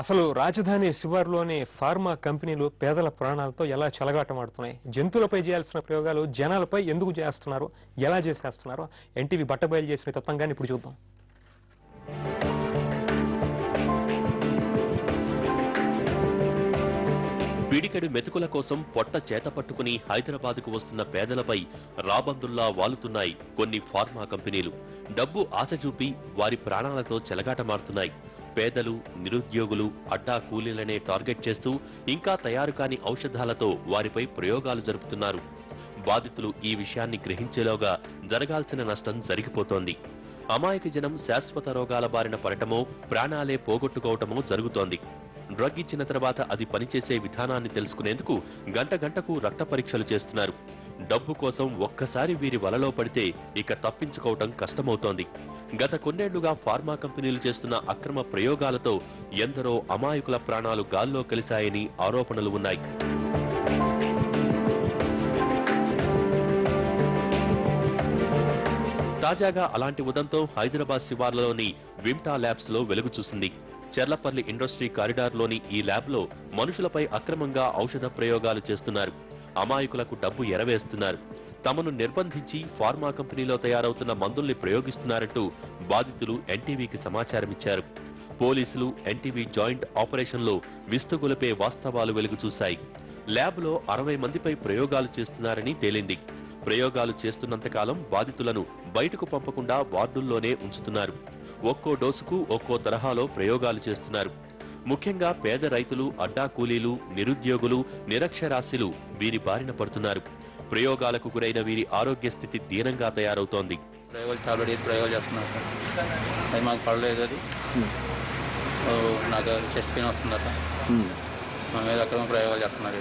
అసలు రాజధాని శివారులోని ఫార్మా కంపెనీలు పేదల ప్రాణాలతో ఎలా చెలగాటమాడుతున్నాయి? జంతువులపై చేయాల్సిన ప్రయోగాలు జనాలపై ఎందుకు చేస్తున్నారు, ఎలా చేసేస్తున్నారో ఎన్టీవీ బట్టబయలు చేసిన తత్వంగాని ఇప్పుడు చూద్దాం. పిడికెడు మెతుకుల కోసం పొట్ట చేత పట్టుకుని హైదరాబాద్కు వస్తున్న పేదలపై రాబందుల్లా వాలుతున్నాయి కొన్ని ఫార్మా కంపెనీలు. డబ్బు ఆశ చూపి వారి ప్రాణాలతో చెలగాటమాడుతున్నాయి. పేదలు, నిరుద్యోగులు, అడ్డా కూలీలనే టార్గెట్ చేస్తూ ఇంకా తయారు కాని ఔషధాలతో వారిపై ప్రయోగాలు జరుపుతున్నారు. బాధితులు ఈ విషయాన్ని గ్రహించేలోగా జరగాల్సిన నష్టం జరిగిపోతోంది. అమాయక జనం శాశ్వత రోగాల బారిన పడటమో, ప్రాణాలే పోగొట్టుకోవటమో జరుగుతోంది. డ్రగ్ ఇచ్చిన తర్వాత అది పనిచేసే విధానాన్ని తెలుసుకునేందుకు గంట గంటకు రక్త పరీక్షలు చేస్తున్నారు. డబ్బు కోసం ఒక్కసారి వీరి వలలో పడితే ఇక తప్పించుకోవటం కష్టమవుతోంది. గత కొన్నేళ్లుగా ఫార్మా కంపెనీలు చేస్తున్న అక్రమ ప్రయోగాలతో ఎందరో అమాయకుల ప్రాణాలు గాల్లో కలిశాయని ఆరోపణలు ఉన్నాయి. తాజాగా అలాంటి ఉదంతం హైదరాబాద్ శివార్లలోని విమ్టా ల్యాబ్స్ లో వెలుగు చూసింది. చెర్లపల్లి ఇండస్ట్రీ కారిడార్లోని ఈ ల్యాబ్లో మనుషులపై అక్రమంగా ఔషధ ప్రయోగాలు చేస్తున్నారు. అమాయకులకు డబ్బు ఎరవేస్తున్నారు. తమను నిర్బంధించి ఫార్మా కంపెనీలో తయారవుతున్న మందుల్ని ప్రయోగిస్తున్నారంటూ బాధితులు ఎన్టీవీకి సమాచారమిచ్చారు. పోలీసులు, ఎన్టీవీ జాయింట్ ఆపరేషన్లో విస్తుగొలిపే వాస్తవాలు వెలుగు చూశాయి. ల్యాబ్లో 60 మందిపై ప్రయోగాలు చేస్తున్నారని తేలింది. ప్రయోగాలు చేస్తున్నంతకాలం బాధితులను బయటకు పంపకుండా వార్డుల్లోనే ఉంచుతున్నారు. ఒక్కో డోసుకు ఒక్కో తరహాలో ప్రయోగాలు చేస్తున్నారు. ముఖ్యంగా పేద రైతులు, అడ్డా కూలీలు, నిరుద్యోగులు, నిరక్షరాస్యులు వీరి బారిన పడుతున్నారు. ప్రయోగాలకు గురైన వీరి ఆరోగ్య స్థితి దీనంగా తయారవుతోంది. ప్రయోగాలు చేస్తున్నారు సార్, అది మాకు పడలేదు. అది నాకు చెస్ట్ పెయిన్ వస్తుందట, మా మీద అక్రమ ప్రయోగాలు చేస్తున్నారు.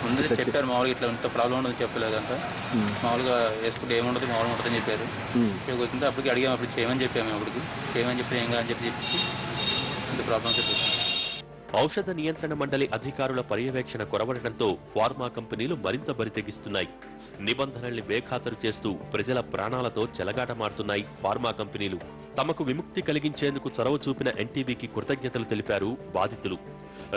ముందు చెప్పారు మామూలుగా ఇట్లా ఇంత ప్రాబ్లం ఉండదని చెప్పలేదంట. మామూలుగా వేసుకుంటే ఏముండదు, మామూలుగా ఉంటుందని చెప్పారు. ఇక్కడికి వచ్చింటే అప్పటికి అడిగాము, అప్పుడు చేయమని చెప్పాము. అప్పటికి చేయమని చెప్పి ఏం కాదని చెప్పించి ఇంత ప్రాబ్లమ్స్ చెప్పారు. ఔషధ నియంత్రణ మండలి అధికారుల పర్యవేక్షణ కొరవడటంతో ఫార్మా కంపెనీలు మరింత బరితెగిస్తున్నాయి. నిబంధనల్ని బేఖాతరు చేస్తూ ప్రజల ప్రాణాలతో చెలగాటమాడుతున్నాయి ఫార్మా కంపెనీలు. తమకు విముక్తి కలిగించేందుకు చొరవ చూపిన ఎన్టీవీకి కృతజ్ఞతలు తెలిపారు బాధితులు.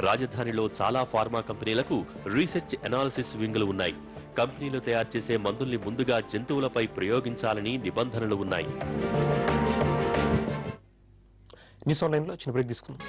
రాజధానిలో చాలా ఫార్మా కంపెనీలకు రీసెర్చ్ అనాలిసిస్ వింగులు ఉన్నాయి. కంపెనీలు తయారు చేసే మందుల్ని ముందుగా జంతువులపై ప్రయోగించాలని నిబంధనలు ఉన్నాయి. న్యూస్ ఆన్లైన్లో చిన్న బ్రేక్ తీసుకున్నాం.